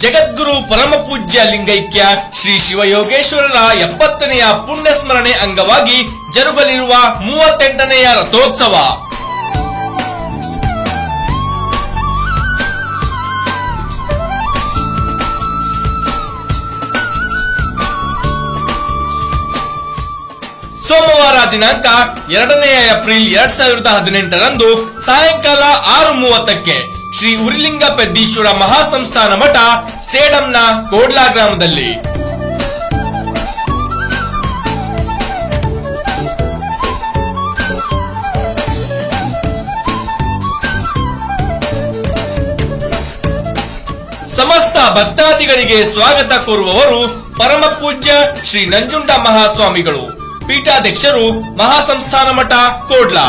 ಜಗದ್ಗುರು ಪರಮ ಪೂಜ್ಯ ಲಿಂಗೈಕ್ಯ ಶ್ರೀ ಶಿವಯೋಗೇಶ್ವರರ 70ನೆಯ ಪುಣ್ಯ ಸ್ಮರಣೆ ಅಂಗವಾಗಿ ಜರುಗಲಿರುವ 38ನೆಯ ರಥೋತ್ಸವ. ಸೋಮವಾರ ದಿನಾಂಕ 2 ಏಪ್ರಿಲ್ 2018ರಂದು ಸಾಯಂಕಾಲ 6:30ಕ್ಕೆ ಶ್ರೀ ಉರಿಲಿಂಗ ಪೆದ್ದೀಶ್ವರ ಮಹಾಸಂಸ್ಥಾನ ಮಠ ಸೇಡಂನ ಕೋಡ್ಲಾ ಗ್ರಾಮದಲ್ಲಿ. ಸಮಸ್ತ ಭಕ್ತಾದಿಗಳಿಗೆ ಸ್ವಾಗತ ಕೋರುವವರು ಪರಮ ಪೂಜ್ಯ ಶ್ರೀ ನಂಜುಂಡ ಮಹಾಸ್ವಾಮಿಗಳು, ಪೀಠಾಧ್ಯಕ್ಷರು, ಮಹಾಸಂಸ್ಥಾನ ಮಠ ಕೋಡ್ಲಾ.